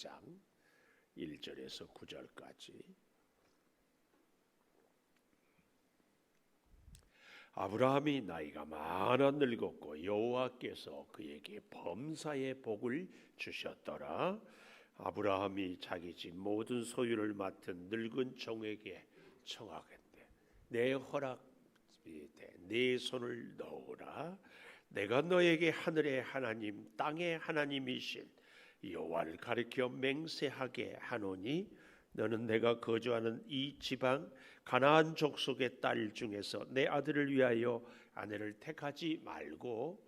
4장 1절에서 9절까지. 아브라함이 나이가 많아 늙었고 여호와께서 그에게 범사의 복을 주셨더라. 아브라함이 자기 집 모든 소유를 맡은 늙은 종에게 청하건대 내 허락 밑에 네 손을 넣으라. 내가 너에게 하늘의 하나님 땅의 하나님이신 여호와를 가리켜 맹세하게 하노니 너는 내가 거주하는 이 지방 가나안 족속의 딸 중에서 내 아들을 위하여 아내를 택하지 말고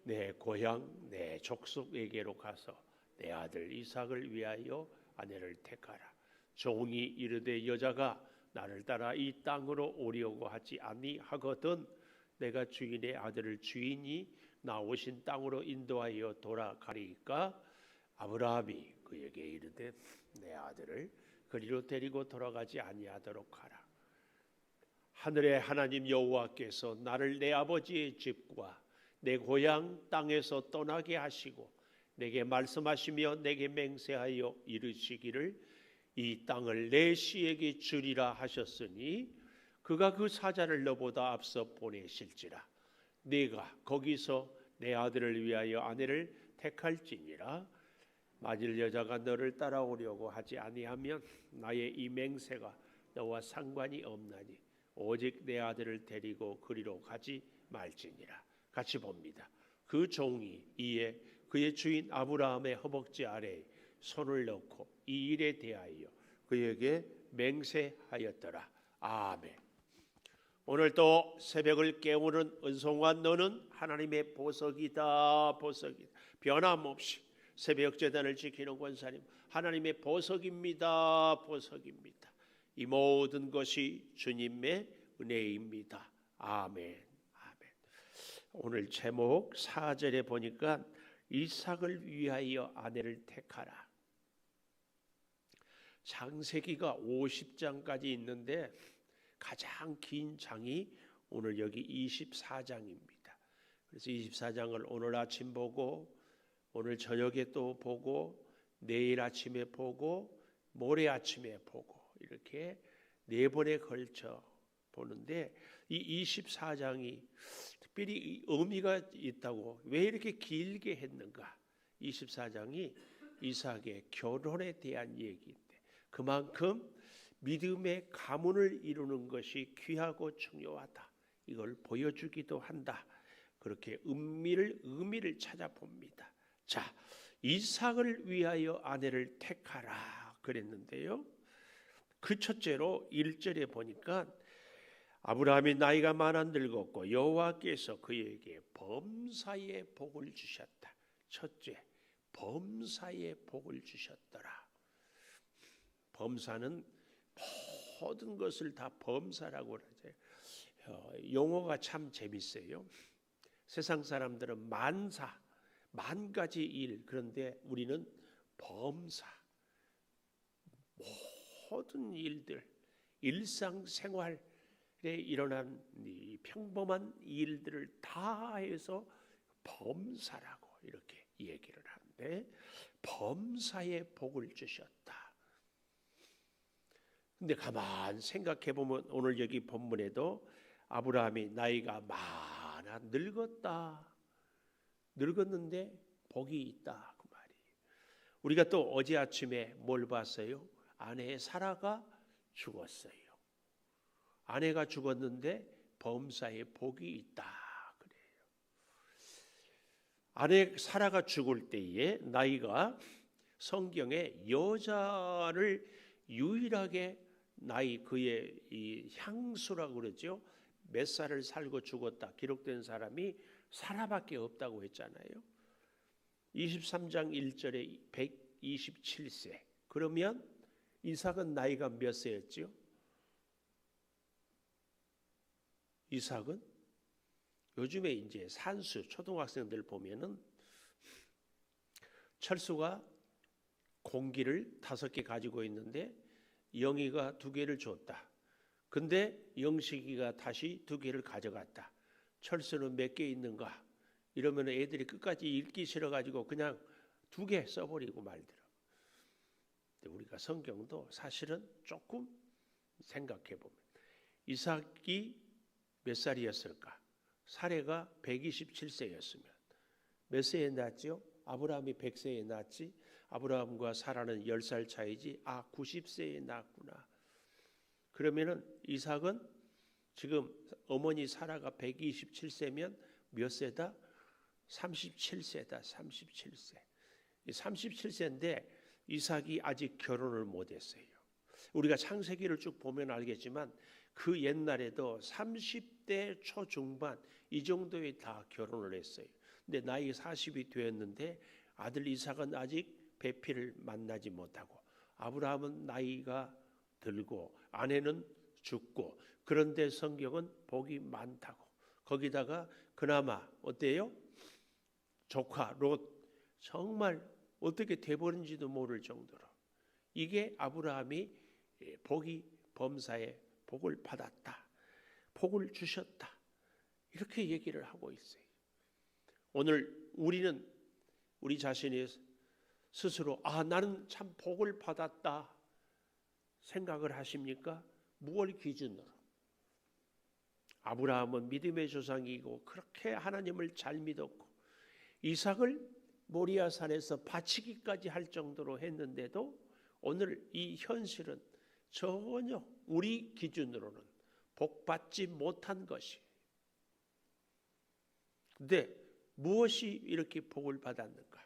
내 고향 내 족속에게로 가서 내 아들 이삭을 위하여 아내를 택하라. 종이 이르되 여자가 나를 따라 이 땅으로 오려고 하지 아니하거든 내가 주인의 아들을 주인이 나오신 땅으로 인도하여 돌아가리까. 아브라함이 그에게 이르되 내 아들을 그리로 데리고 돌아가지 아니하도록 하라. 하늘의 하나님 여호와께서 나를 내 아버지의 집과 내 고향 땅에서 떠나게 하시고 내게 말씀하시며 내게 맹세하여 이르시기를 이 땅을 내 씨에게 주리라 하셨으니 그가 그 사자를 너보다 앞서 보내실지라. 네가 거기서 내 아들을 위하여 아내를 택할지니라. 만일 여자가 너를 따라오려고 하지 아니하면 나의 이 맹세가 너와 상관이 없나니 오직 내 아들을 데리고 그리로 가지 말지니라. 같이 봅니다. 그 종이 이에 그의 주인 아브라함의 허벅지 아래에 손을 넣고 이 일에 대하여 그에게 맹세하였더라. 아멘. 오늘 또 새벽을 깨우는 은송아 너는 하나님의 보석이다. 보석이다. 변함없이 새벽 제단을 지키는 권사님 하나님의 보석입니다. 보석입니다. 이 모든 것이 주님의 은혜입니다. 아멘. 아멘. 오늘 제목 4절에 보니까 이삭을 위하여 아내를 택하라. 창세기가 50장까지 있는데 가장 긴 장이 오늘 여기 24장입니다. 그래서 24장을 오늘 아침 보고 오늘 저녁에 또 보고 내일 아침에 보고 모레 아침에 보고 이렇게 네 번에 걸쳐 보는데 이 24장이 특별히 의미가 있다고 왜 이렇게 길게 했는가? 24장이 이삭의 결혼에 대한 얘기인데 그만큼 믿음의 가문을 이루는 것이 귀하고 중요하다. 이걸 보여주기도 한다. 그렇게 의미를 찾아봅니다. 자, 이삭을 위하여 아내를 택하라 그랬는데요. 그 첫째로 1절에 보니까 아브라함이 나이가 많아 늙었고 여호와께서 그에게 범사의 복을 주셨다. 첫째, 범사의 복을 주셨더라. 범사는 모든 것을 다 범사라고 그러죠. 용어가 참 재밌어요. 세상 사람들은 만사, 만 가지 일, 그런데 우리는 범사. 모든 일들, 일상생활에 일어난 이 평범한 일들을 다 해서 범사라고 이렇게 얘기를 하는데 범사의 복을 주셨다. 근데 가만 생각해 보면 오늘 여기 본문에도 아브라함이 나이가 많아 늙었는데 복이 있다 그 말이에요. 우리가 또 어제 아침에 뭘 봤어요? 아내의 사라가 죽었어요. 아내가 죽었는데 범사의 복이 있다 그래요. 아내 사라가 죽을 때에 나이가 성경에 여자를 유일하게 나이 그의 이 향수라고 그러죠. 몇 살을 살고 죽었다 기록된 사람이 사라밖에 없다고 했잖아요. 23장 1절에 127세. 그러면 이삭은 나이가 몇 세였죠? 이삭은 요즘에 이제 산수 초등학생들 보면은 철수가 공기를 5개 가지고 있는데 영희가 2개를 줬다. 근데 영식이가 다시 2개를 가져갔다. 철수는 몇 개 있는가? 이러면 애들이 끝까지 읽기 싫어가지고 그냥 2개 써버리고 말더라. 우리가 성경도 사실은 조금 생각해 보면 이삭이 몇 살이었을까? 사례가 127세였으면 몇 세에 낳았지요? 아브라함이 100세에 낳았지. 아브라함과 사라는 10살 차이지. 90세에 낳았구나. 그러면은 이삭은 지금 어머니 사라가 127세면 몇 세다? 37세다. 37세. 37세인데 이삭이 아직 결혼을 못했어요. 우리가 창세기를 쭉 보면 알겠지만 그 옛날에도 30대 초중반 이 정도에 다 결혼을 했어요. 근데 나이 40이 되었는데 아들 이삭은 아직 배필을 만나지 못하고 아브라함은 나이가 들고 아내는 죽고 그런데 성경은 복이 많다고. 거기다가 그나마 어때요? 조카 롯 정말 어떻게 돼버린지도 모를 정도로 이게 아브라함이 복이 범사에 복을 받았다. 복을 주셨다. 이렇게 얘기를 하고 있어요. 오늘 우리는 우리 자신이 스스로 나는 참 복을 받았다 생각을 하십니까? 무엇 기준으로? 아브라함은 믿음의 조상이고 그렇게 하나님을 잘 믿었고 이삭을 모리아산에서 바치기까지 할 정도로 했는데도 오늘 이 현실은 전혀 우리 기준으로는 복받지 못한 것이. 근데 무엇이 이렇게 복을 받았는가?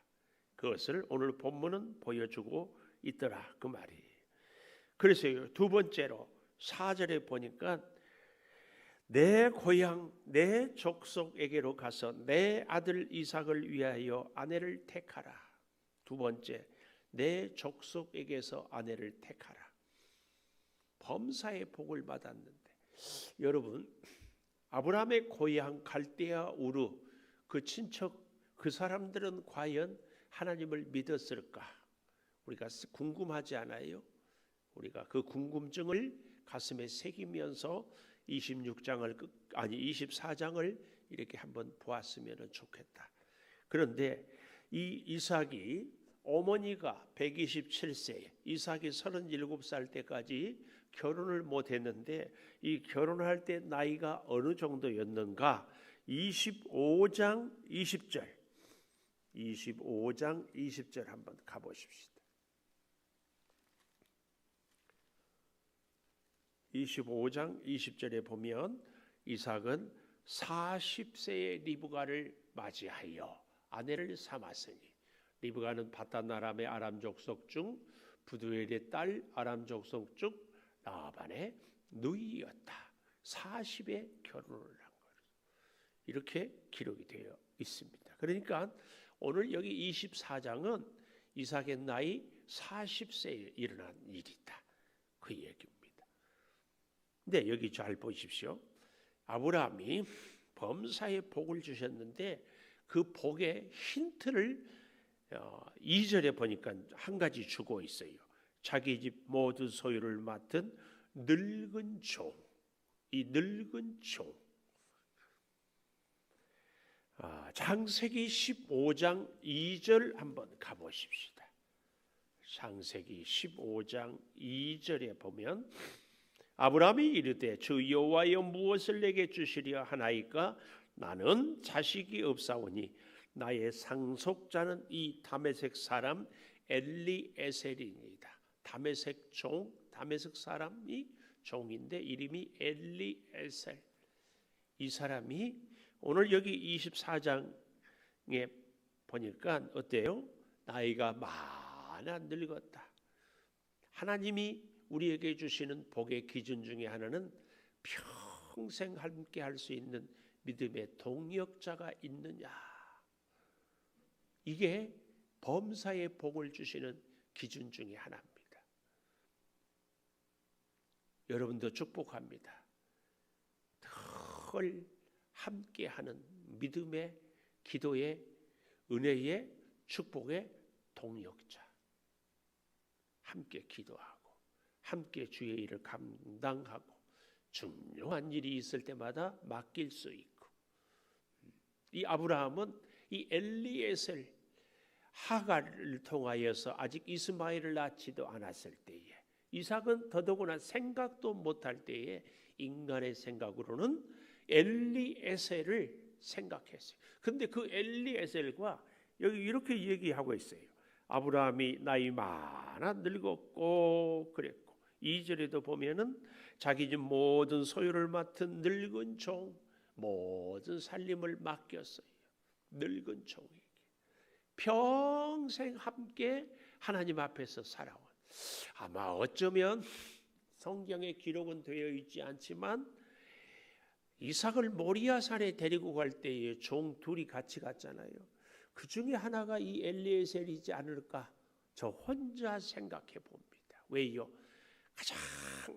그것을 오늘 본문은 보여주고 있더라 그 말이에요. 그래서 두 번째로 4절에 보니까 내 고향 내 족속에게로 가서 내 아들 이삭을 위하여 아내를 택하라. 두 번째, 내 족속에게서 아내를 택하라. 범사의 복을 받았는데 여러분 아브라함의 고향 갈대아 우르 그 친척 그 사람들은 과연 하나님을 믿었을까? 우리가 궁금하지 않아요? 우리가 그 궁금증을 가슴에 새기면서 24장을 이렇게 한번 보았으면 좋겠다. 그런데 이 이삭이 어머니가 127세, 이삭이 37살 때까지 결혼을 못했는데 이 결혼할 때 나이가 어느 정도였는가? 25장 20절 한번 가보십시다. 25장 20절에 보면 이삭은 40세의 리브가를 맞이하여 아내를 삼았으니 리브가는 바단 아람의 아람 족속 중 부두엘의 딸 아람 족속 중 라반의 누이였다. 40에 결혼을 한 거예요. 이렇게 기록이 되어 있습니다. 그러니까 오늘 여기 24장은 이삭의 나이 40세에 일어난 일이다. 그 얘기입니다. 근데 여기 잘 보십시오. 아브라함이 범사에 복을 주셨는데 그 복의 힌트를 2절에 보니까 한 가지 주고 있어요. 자기 집 모든 소유를 맡은 늙은 종. 이 늙은 종. 창세기 15장 2절 한번 가보십시다. 창세기 15장 2절에 보면 아브라함이 이르되 주 여호와여 무엇을 내게 주시려 하나이까? 나는 자식이 없사오니 나의 상속자는 이 다메섹 사람 엘리에셀이니이다. 다메섹 종, 다메섹 사람이 종인데 이름이 엘리에셀. 이 사람이 오늘 여기 24장에 보니까 어때요? 나이가 많아 늙었다. 하나님이 우리에게 주시는 복의 기준 중에 하나는 평생 함께 할 수 있는 믿음의 동역자가 있느냐. 이게 범사의 복을 주시는 기준 중에 하나입니다. 여러분도 축복합니다. 늘 함께하는 믿음의 기도의 은혜의 축복의 동역자. 함께 기도하고 함께 주의 일을 감당하고 중요한 일이 있을 때마다 맡길 수 있고 이 아브라함은 이 엘리에셀 하갈을 통하여서 아직 이스마엘을 낳지도 않았을 때에, 이삭은 더더구나 생각도 못할 때에 인간의 생각으로는 엘리에셀을 생각했어요. 근데 그 엘리에셀과 여기 이렇게 얘기하고 있어요. 아브라함이 나이 많아 늙었고 그랬고, 2절에도 보면은 자기 집 모든 소유를 맡은 늙은 종, 모든 살림을 맡겼어요. 늙은 종에게 평생 함께 하나님 앞에서 살아온, 아마 어쩌면 성경에 기록은 되어 있지 않지만 이삭을 모리아산에 데리고 갈 때에 종 둘이 같이 갔잖아요. 그 중에 하나가 이 엘리에셀이지 않을까, 저 혼자 생각해 봅니다. 왜요? 가장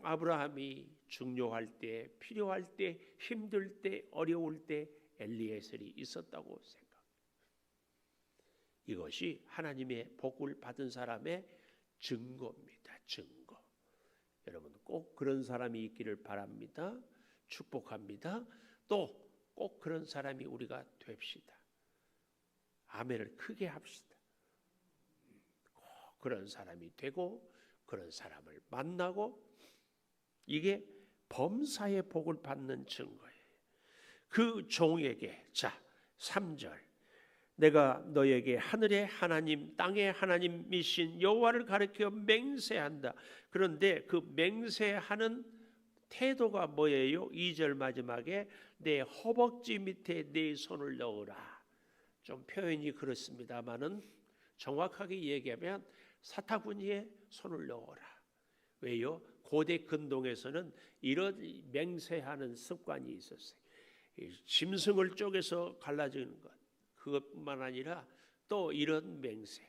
아브라함이 중요할 때, 필요할 때, 힘들 때, 어려울 때 엘리에셀이 있었다고 생각합니다. 이것이 하나님의 복을 받은 사람의 증거입니다. 증거. 여러분 꼭 그런 사람이 있기를 바랍니다. 축복합니다. 또 꼭 그런 사람이 우리가 됩시다. 아멘을 크게 합시다. 꼭 그런 사람이 되고 그런 사람을 만나고, 이게 범사의 복을 받는 증거예요. 그 종에게, 자 3절, 내가 너에게 하늘의 하나님 땅의 하나님이신 여호와를 가리켜 맹세한다. 그런데 그 맹세하는 태도가 뭐예요? 2절 마지막에 내 허벅지 밑에 내 손을 넣으라. 좀 표현이 그렇습니다마는 정확하게 얘기하면 사타구니에 손을 넣어라. 왜요? 고대 근동에서는 이런 맹세하는 습관이 있었어요. 짐승을 쪼개서 갈라지는 것, 그것뿐만 아니라 또 이런 맹세,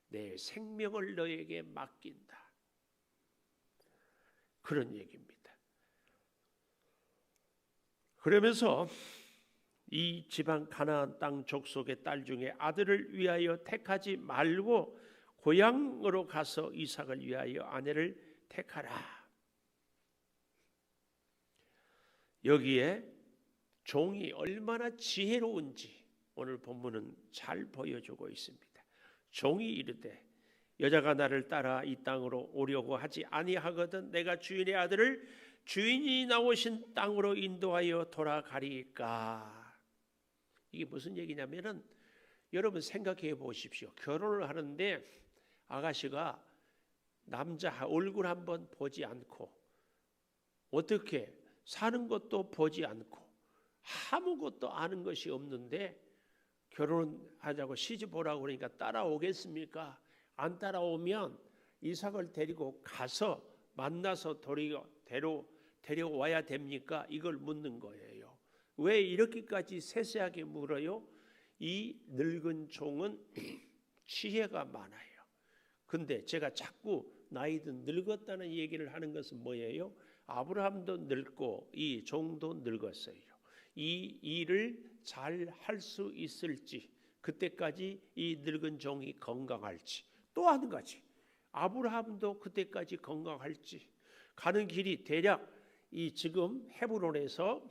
내 생명을 너에게 맡긴다, 그런 얘기입니다. 그러면서 이 지방 가나안 땅 족속의 딸 중에 아들을 위하여 택하지 말고 고향으로 가서 이삭을 위하여 아내를 택하라. 여기에 종이 얼마나 지혜로운지 오늘 본문은 잘 보여주고 있습니다. 종이 이르되 여자가 나를 따라 이 땅으로 오려고 하지 아니하거든 내가 주인의 아들을 주인이 나오신 땅으로 인도하여 돌아가리까. 이게 무슨 얘기냐면은, 여러분 생각해 보십시오. 결혼을 하는데 아가씨가 남자 얼굴 한번 보지 않고, 어떻게 사는 것도 보지 않고 아무것도 아는 것이 없는데 결혼하자고 시집 오라고 그러니까 따라오겠습니까? 안 따라오면 이삭을 데리고 가서 만나서 데려와야 됩니까? 이걸 묻는 거예요. 왜 이렇게까지 세세하게 물어요? 이 늙은 종은 지혜가 많아요. 근데 제가 자꾸 나이든 늙었다는 얘기를 하는 것은 뭐예요? 아브라함도 늙고 이 종도 늙었어요. 이 일을 잘 할 수 있을지, 그때까지 이 늙은 종이 건강할지, 또 한 가지 아브라함도 그때까지 건강할지. 가는 길이 대략 이 지금 헤브론에서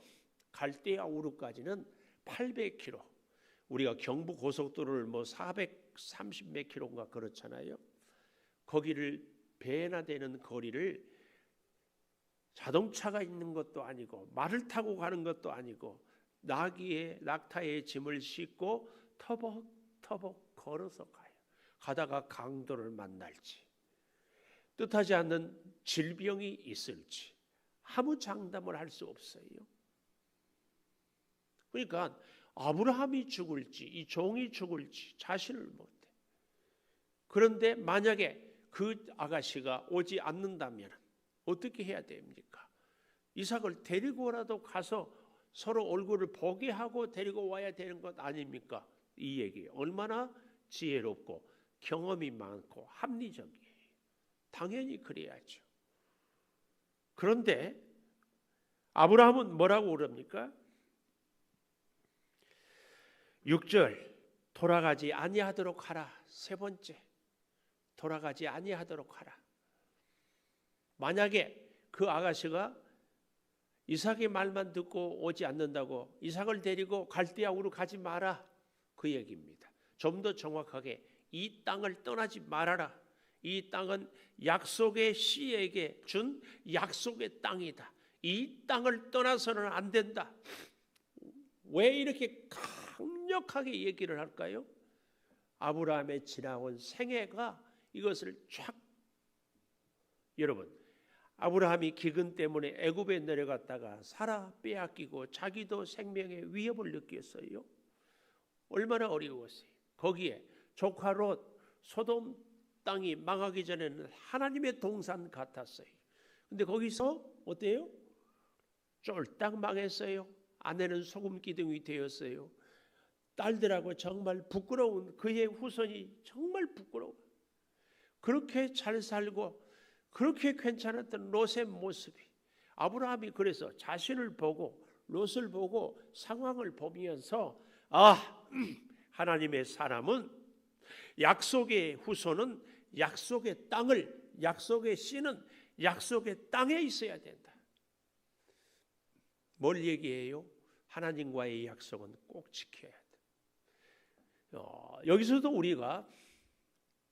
갈대아 우르까지는 800km, 우리가 경부 고속도로를 뭐 430 몇 킬로인가 그렇잖아요. 거기를 배나 되는 거리를 자동차가 있는 것도 아니고 말을 타고 가는 것도 아니고 낙타에 짐을 싣고 터벅터벅 걸어서 가요. 가다가 강도를 만날지, 뜻하지 않는 질병이 있을지 아무 장담을 할 수 없어요. 그러니까 아브라함이 죽을지 이 종이 죽을지 자신을 못해. 그런데 만약에 그 아가씨가 오지 않는다면 어떻게 해야 됩니까? 이삭을 데리고라도 가서 서로 얼굴을 보게 하고 데리고 와야 되는 것 아닙니까? 이 얘기 얼마나 지혜롭고 경험이 많고 합리적이에요. 당연히 그래야죠. 그런데 아브라함은 뭐라고 그럽니까? 6절, 돌아가지 아니하도록 하라. 세 번째, 돌아가지 아니하도록 하라. 만약에 그 아가씨가 이삭의 말만 듣고 오지 않는다고 이삭을 데리고 갈대아우로 가지 마라, 그 얘기입니다. 좀 더 정확하게 이 땅을 떠나지 말아라. 이 땅은 약속의 씨에게 준 약속의 땅이다. 이 땅을 떠나서는 안 된다. 왜 이렇게 강력하게 얘기를 할까요? 아브라함의 지나온 생애가 이것을 쫙. 여러분, 아브라함이 기근 때문에 애굽에 내려갔다가 사라 빼앗기고 자기도 생명의 위협을 느꼈어요. 얼마나 어려웠어요. 거기에 조카 롯, 소돔 땅이 망하기 전에는 하나님의 동산 같았어요. 근데 거기서 어때요? 쫄딱 망했어요. 아내는 소금 기둥이 되었어요. 딸들하고 정말 부끄러운 그의 후손이 정말 부끄러워. 그렇게 잘 살고 그렇게 괜찮았던 롯의 모습이, 아브라함이 그래서 자신을 보고 롯을 보고 상황을 보면서 하나님의 사람은 약속의 후손은 약속의 땅을, 약속의 씨는 약속의 땅에 있어야 된다. 뭘 얘기해요? 하나님과의 약속은 꼭 지켜야 돼. 여기서도 우리가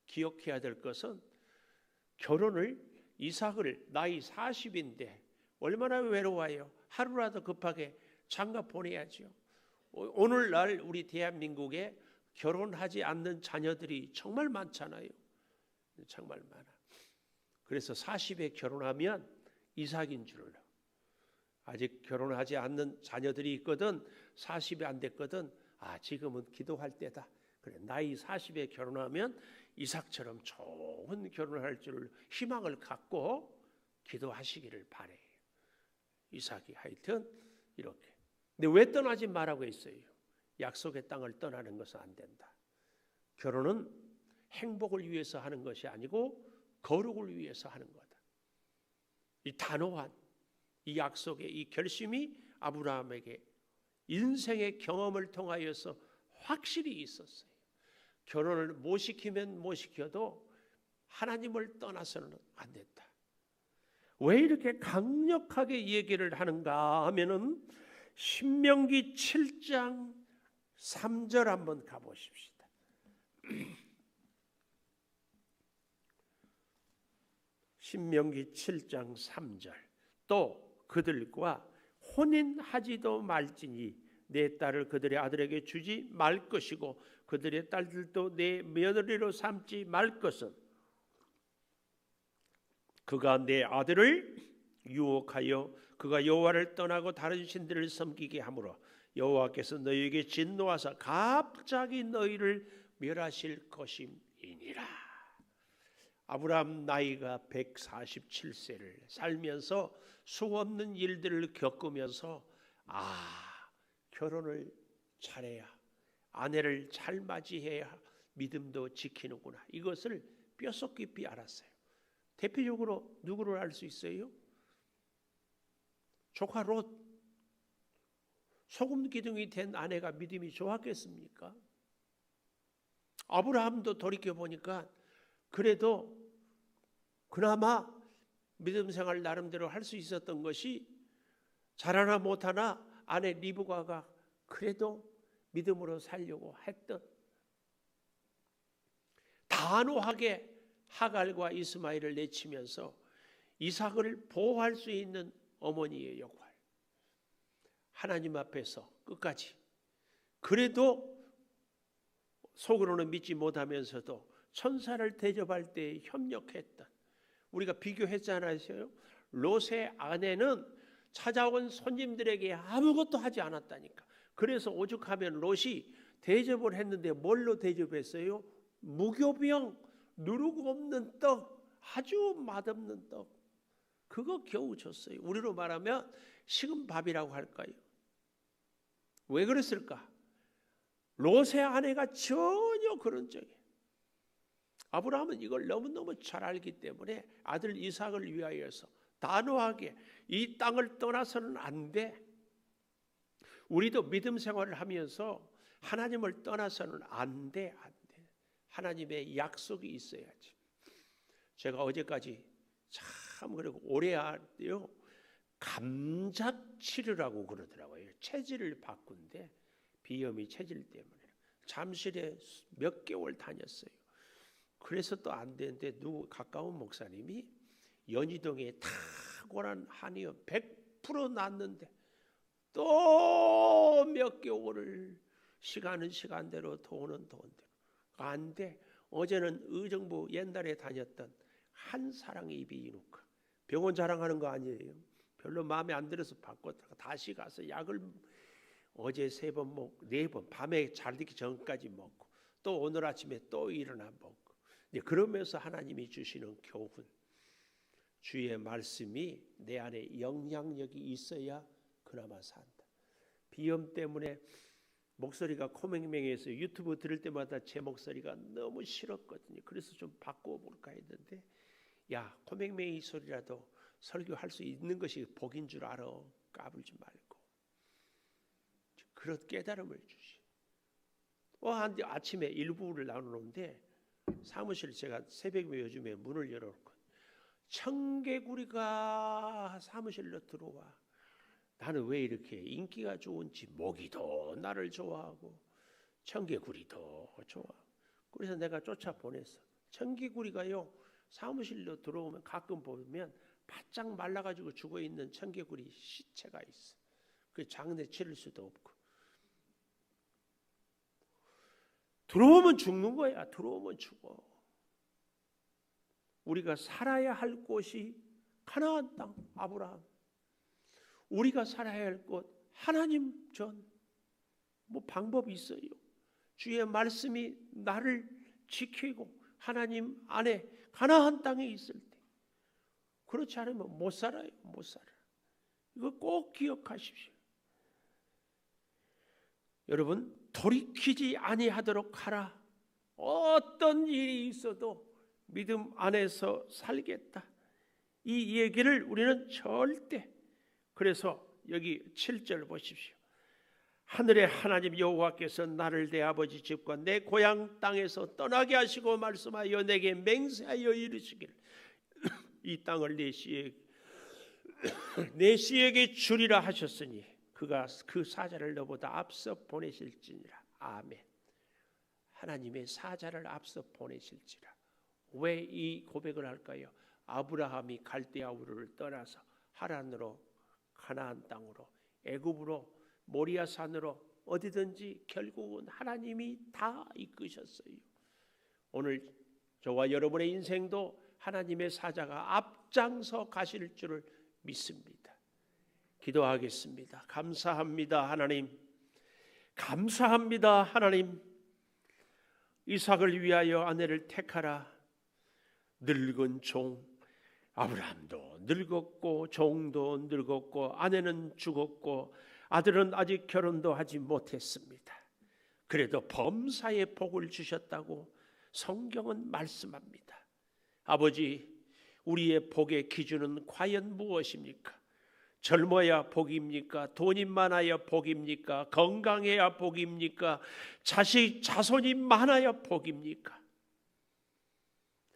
기억해야 될 것은 결혼을, 이삭을 나이 40인데 얼마나 외로워요. 하루라도 급하게 장가 보내야죠. 오늘날 우리 대한민국에 결혼하지 않는 자녀들이 정말 많잖아요. 정말 많아. 그래서 40에 결혼하면 이삭인 줄 알아. 아직 결혼하지 않는 자녀들이 있거든. 40이 안 됐거든. 지금은 기도할 때다. 그래, 나이 40에 결혼하면 이삭처럼 좋은 결혼을 할 줄 희망을 갖고 기도하시기를 바래요. 이삭이 하여튼 이렇게. 근데 왜 떠나지 말라고 했어요? 약속의 땅을 떠나는 것은 안 된다. 결혼은 행복을 위해서 하는 것이 아니고 거룩을 위해서 하는 거다. 이 단호한 이 약속의 이 결심이 아브라함에게 인생의 경험을 통하여서 확실히 있었어요. 결혼을 못 시키면 못 시켜도 하나님을 떠나서는 안 된다. 왜 이렇게 강력하게 얘기를 하는가 하면은 신명기 7장 3절 한번 가보십시다. 신명기 7장 3절. 또 그들과 혼인하지도 말지니 내 딸을 그들의 아들에게 주지 말 것이고 그들의 딸들도 내 며느리로 삼지 말 것은 그가 내 아들을 유혹하여 그가 여호와를 떠나고 다른 신들을 섬기게 하므로 여호와께서 너희에게 진노하사 갑자기 너희를 멸하실 것임이니라. 아브라함 나이가 147세를 살면서 수없는 일들을 겪으면서 결혼을 잘해야, 아내를 잘 맞이해야 믿음도 지키는구나. 이것을 뼛속 깊이 알았어요. 대표적으로 누구를 알 수 있어요? 조카 롯. 소금 기둥이 된 아내가 믿음이 좋았겠습니까? 아브라함도 돌이켜보니까 그래도 그나마 믿음 생활 나름대로 할 수 있었던 것이 잘하나 못하나 아내 리브가가 그래도 믿음으로 살려고 했던, 단호하게 하갈과 이스마엘을 내치면서 이삭을 보호할 수 있는 어머니의 역할, 하나님 앞에서 끝까지 그래도 속으로는 믿지 못하면서도 천사를 대접할 때 협력했던, 우리가 비교했잖아요. 롯의 아내는 찾아온 손님들에게 아무것도 하지 않았다니까. 그래서 오죽하면 롯이 대접을 했는데 뭘로 대접했어요? 무교병, 누르고 없는 떡, 아주 맛없는 떡, 그거 겨우 줬어요. 우리로 말하면 식은 밥이라고 할까요? 왜 그랬을까? 롯의 아내가 전혀 그런 적이. 아브라함은 이걸 너무너무 잘 알기 때문에 아들 이삭을 위하여서 단호하게 이 땅을 떠나서는 안 돼. 우리도 믿음 생활을 하면서 하나님을 떠나서는 안 돼. 하나님의 약속이 있어야지. 제가 어제까지 참 그리고 올해 할때요 감잡치료라고 그러더라고요. 체질을 바꾼데 비염이 체질 때문에 잠실에 몇 개월 다녔어요. 그래서 또 안 되는데 누구 가까운 목사님이 연희동에 탁월한 한의원 100% 낫는데 또 몇 개월을 시간은 시간대로 돈은 돈대로 안 돼. 어제는 의정부 옛날에 다녔던 한사랑의 입이 이누까 병원 자랑하는 거 아니에요. 별로 마음에 안 들어서 바꿨다가 다시 가서 약을 어제 3번 먹고 4번 밤에 자기 전까지 먹고 또 오늘 아침에 또 일어나 먹고 그러면서 하나님이 주시는 교훈, 주의 말씀이 내 안에 영향력이 있어야 그나마 산다. 비염 때문에 목소리가 코맹맹해서 유튜브 들을 때마다 제 목소리가 너무 싫었거든요. 그래서 좀 바꿔볼까 했는데 야, 코맹맹이 소리라도 설교할 수 있는 것이 복인 줄 알아. 까불지 말고. 그런 깨달음을 주시. 아침에 일부를 나누는데 사무실 제가 새벽에 요즘에 문을 열어놓고 청개구리가 사무실로 들어와. 나는 왜 이렇게 인기가 좋은지 모기도 나를 좋아하고 청개구리도 좋아. 그래서 내가 쫓아 보냈어. 청개구리가요 사무실로 들어오면 가끔 보면 바짝 말라가지고 죽어있는 청개구리 시체가 있어. 그 장내 치를 수도 없고 들어오면 죽는 거야. 들어오면 죽어. 우리가 살아야 할 곳이 가나안 땅 아브라함. 우리가 살아야 할 곳 하나님 전 뭐 방법이 있어요. 주의 말씀이 나를 지키고 하나님 안에 가나안 땅에 있을 때 그렇지 않으면 못 살아요. 못 살아. 이거 꼭 기억하십시오. 여러분 돌이키지 아니하도록 하라. 어떤 일이 있어도 믿음 안에서 살겠다. 이 얘기를 우리는 절대 그래서 여기 7절 보십시오. 하늘의 하나님 여호와께서 나를 내 아버지 집과 내 고향 땅에서 떠나게 하시고 말씀하여 내게 맹세하여 이르시기를 이 땅을 내 씨에게 주리라 하셨으니 그가 그 사자를 너보다 앞서 보내실지니라. 아멘. 하나님의 사자를 앞서 보내실지라. 왜 이 고백을 할까요? 아브라함이 갈대아 우르를 떠나서 하란으로 가나안 땅으로 애굽으로 모리아 산으로 어디든지 결국은 하나님이 다 이끄셨어요. 오늘 저와 여러분의 인생도 하나님의 사자가 앞장서 가실 줄을 믿습니다. 기도하겠습니다. 감사합니다 하나님. 감사합니다 하나님. 이삭을 위하여 아내를 택하라. 늙은 종 아브라함도 늙었고 종도 늙었고 아내는 죽었고 아들은 아직 결혼도 하지 못했습니다. 그래도 범사의 복을 주셨다고 성경은 말씀합니다. 아버지, 우리의 복의 기준은 과연 무엇입니까? 젊어야 복입니까? 돈이 많아야 복입니까? 건강해야 복입니까? 자손이 많아야 복입니까?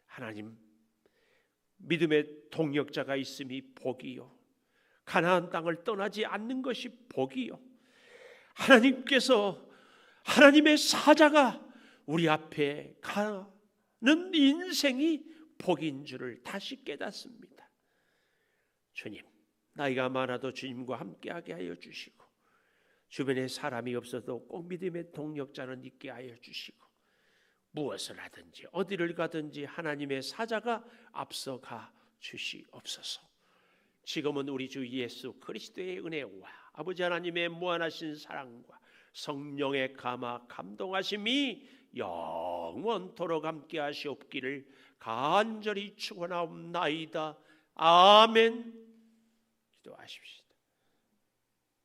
하나님, 믿음의 동력자가 있음이 복이요, 가나안 땅을 떠나지 않는 것이 복이요, 하나님께서 하나님의 사자가 우리 앞에 가는 인생이 복인 줄을 다시 깨닫습니다. 주님, 나이가 많아도 주님과 함께하게 하여 주시고 주변에 사람이 없어도 꼭 믿음의 동력자는 있게 하여 주시고 무엇을 하든지 어디를 가든지 하나님의 사자가 앞서가 주시옵소서. 지금은 우리 주 예수 그리스도의 은혜와 아버지 하나님의 무한하신 사랑과 성령의 감화 감동하심이 영원토록 함께 하시옵기를 간절히 축원하옵나이다. 아멘. 기도하십시오.